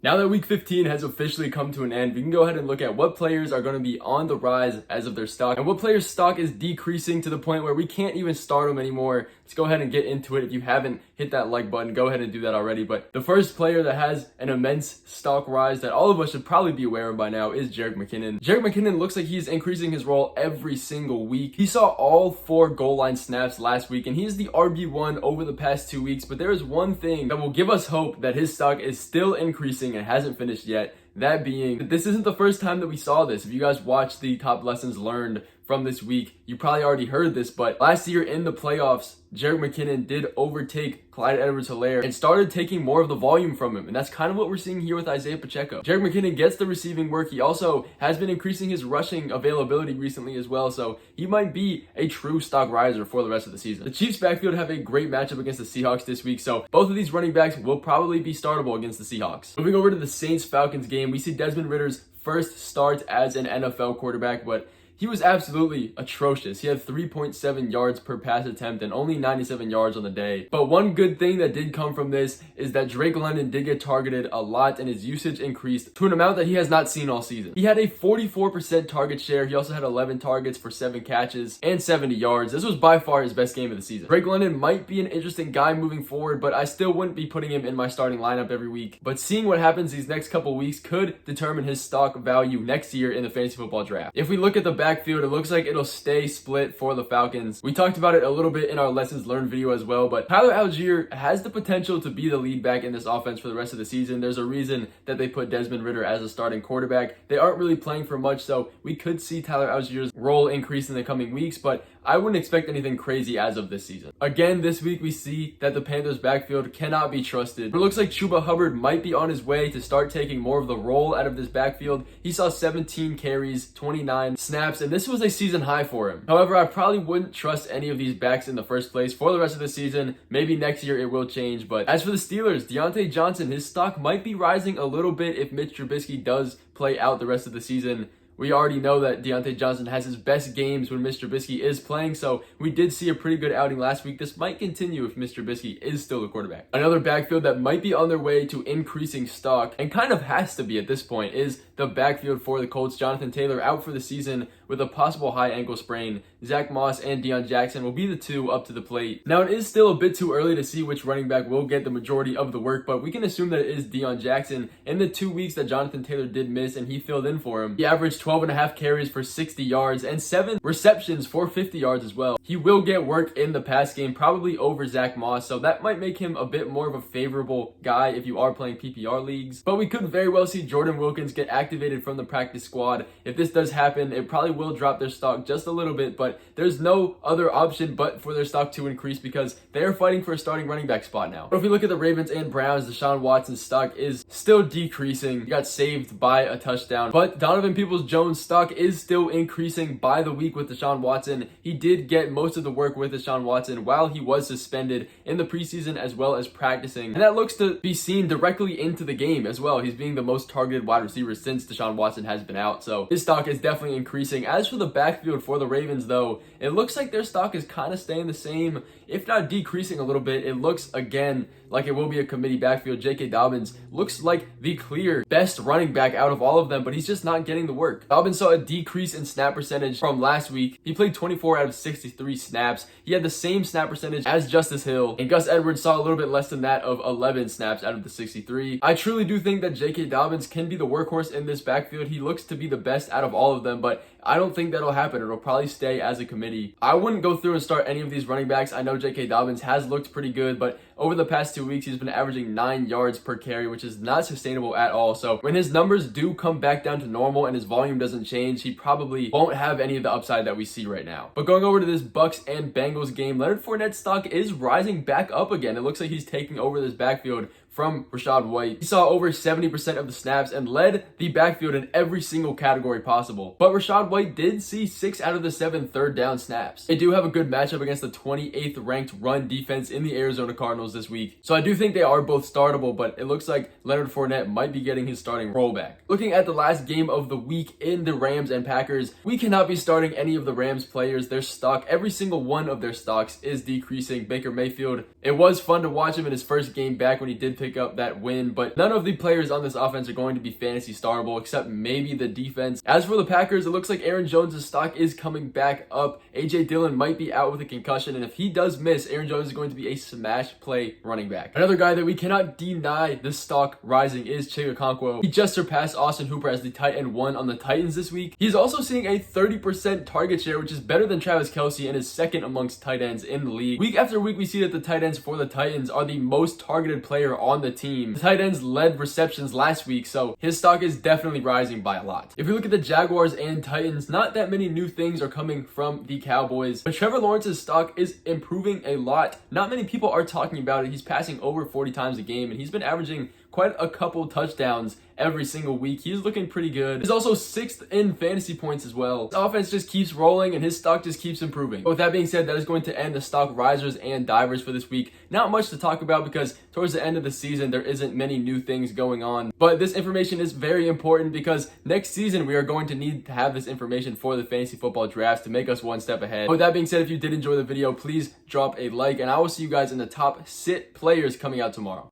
Now that week 15 has officially come to an end, we can go ahead and look at what players are going to be on the rise as of their stock and what players' stock is decreasing to the point where we can't even start them anymore. Let's go ahead and get into it. If you haven't hit that like button, go ahead and do that already. But the first player that has an immense stock rise that all of us should probably be aware of by now is Jerick McKinnon. Jerick McKinnon looks like he's increasing his role every single week. He saw all 4 goal line snaps last week, and he's the RB1 over the past 2 weeks. But there is one thing that will give us hope that his stock is still increasing and hasn't finished yet. That being that this isn't the first time that we saw this. If you guys watched the top lessons learned from this week, you probably already heard this, but last year in the playoffs, Jerick McKinnon did overtake Clyde Edwards-Helaire and started taking more of the volume from him. And that's kind of what we're seeing here with Isaiah Pacheco. Jerick McKinnon gets the receiving work. He also has been increasing his rushing availability recently as well. So he might be a true stock riser for the rest of the season. The Chiefs backfield have a great matchup against the Seahawks this week. So both of these running backs will probably be startable against the Seahawks. Moving over to the Saints-Falcons game, we see Desmond Ritter's first start as an NFL quarterback, but he was absolutely atrocious. He had 3.7 yards per pass attempt and only 97 yards on the day. But one good thing that did come from this is that Drake London did get targeted a lot and his usage increased to an amount that he has not seen all season. He had a 44% target share. He also had 11 targets for 7 catches and 70 yards. This was by far his best game of the season. Drake London might be an interesting guy moving forward, but I still wouldn't be putting him in my starting lineup every week. But seeing what happens these next couple weeks could determine his stock value next year in the fantasy football draft. If we look at the backfield, it looks like it'll stay split for the Falcons. We talked about it a little bit in our lessons learned video as well, but Tyler Algier has the potential to be the lead back in this offense for the rest of the season. There's a reason that they put Desmond Ridder as a starting quarterback. They aren't really playing for much, so we could see Tyler Algier's role increase in the coming weeks, but I wouldn't expect anything crazy as of this season. Again, this week we see that the Panthers backfield cannot be trusted. It looks like Chuba Hubbard might be on his way to start taking more of the role out of this backfield. He saw 17 carries, 29 snaps, and this was a season high for him. However, I probably wouldn't trust any of these backs in the first place for the rest of the season. Maybe next year it will change, but as for the Steelers, Deontay Johnson, his stock might be rising a little bit if Mitch Trubisky does play out the rest of the season. We already know that Deontay Johnson has his best games when Mr. Trubisky is playing, so we did see a pretty good outing last week. This might continue if Mr. Trubisky is still the quarterback. Another backfield that might be on their way to increasing stock, and kind of has to be at this point, is the backfield for the Colts. Jonathan Taylor out for the season with a possible high ankle sprain. Zach Moss and Deion Jackson will be the two up to the plate. Now, it is still a bit too early to see which running back will get the majority of the work, but we can assume that it is Deion Jackson. In the 2 weeks that Jonathan Taylor did miss and he filled in for him, he averaged 12.5 carries for 60 yards and 7 receptions for 50 yards as well. He will get work in the pass game, probably over Zach Moss, so that might make him a bit more of a favorable guy if you are playing PPR leagues. But we could very well see Jordan Wilkins get activated from the practice squad. If this does happen, it probably will drop their stock just a little bit, but there's no other option but for their stock to increase because they are fighting for a starting running back spot now. But if we look at the Ravens and Browns, Deshaun Watson's stock is still decreasing. He got saved by a touchdown, but Donovan Peoples-Jones' stock is still increasing by the week with Deshaun Watson. He did get most of the work with Deshaun Watson while he was suspended in the preseason as well as practicing, and that looks to be seen directly into the game as well. He's being the most targeted wide receiver since Deshaun Watson has been out, so his stock is definitely increasing. As for the backfield for the Ravens though, it looks like their stock is kind of staying the same, if not decreasing a little bit. It looks again like it will be a committee backfield. J.K. Dobbins looks like the clear best running back out of all of them, but he's just not getting the work. Dobbins saw a decrease in snap percentage from last week. He played 24 out of 63 snaps. He had the same snap percentage as Justice Hill, and Gus Edwards saw a little bit less than that of 11 snaps out of the 63. I truly do think that J.K. Dobbins can be the workhorse in this backfield. He looks to be the best out of all of them, but I don't think that'll happen. It'll probably stay as a committee. I wouldn't go through and start any of these running backs. I know J.K. Dobbins has looked pretty good, but over the past 2 weeks, he's been averaging 9 yards per carry, which is not sustainable at all. So when his numbers do come back down to normal and his volume doesn't change, he probably won't have any of the upside that we see right now. But going over to this Bucks and Bengals game, Leonard Fournette's stock is rising back up again. It looks like he's taking over this backfield from Rachaad White. He saw over 70% of the snaps and led the backfield in every single category possible. But Rachaad White did see 6 out of the 7 third down snaps. They do have a good matchup against the 28th ranked run defense in the Arizona Cardinals this week. So I do think they are both startable, but it looks like Leonard Fournette might be getting his starting role back. Looking at the last game of the week in the Rams and Packers, we cannot be starting any of the Rams players. Their stock, every single one of their stocks is decreasing. Baker Mayfield, it was fun to watch him in his first game back when he did pick pick up that win, but none of the players on this offense are going to be fantasy startable except maybe the defense. As for the Packers, it looks like Aaron Jones' stock is coming back up. AJ Dillon might be out with a concussion, and if he does miss, Aaron Jones is going to be a smash play running back. Another guy that we cannot deny the stock rising is Chig Okonkwo. He just surpassed Austin Hooper as the tight end 1 on the Titans this week. He's also seeing a 30% target share, which is better than Travis Kelce and is second amongst tight ends in the league. Week after week, we see that the tight ends for the Titans are the most targeted player on the team. The tight ends led receptions last week, so his stock is definitely rising by a lot. If we look at the Jaguars and Titans, not that many new things are coming from the Cowboys, but Trevor Lawrence's stock is improving a lot. Not many people are talking about it. He's passing over 40 times a game, and he's been averaging quite a couple touchdowns every single week. He's looking pretty good. He's also 6th in fantasy points as well. His offense just keeps rolling and his stock just keeps improving. But with that being said, that is going to end the stock risers and divers for this week. Not much to talk about because towards the end of the season, there isn't many new things going on. But this information is very important because next season, we are going to need to have this information for the fantasy football drafts to make us one step ahead. But with that being said, if you did enjoy the video, please drop a like and I will see you guys in the top sit players coming out tomorrow.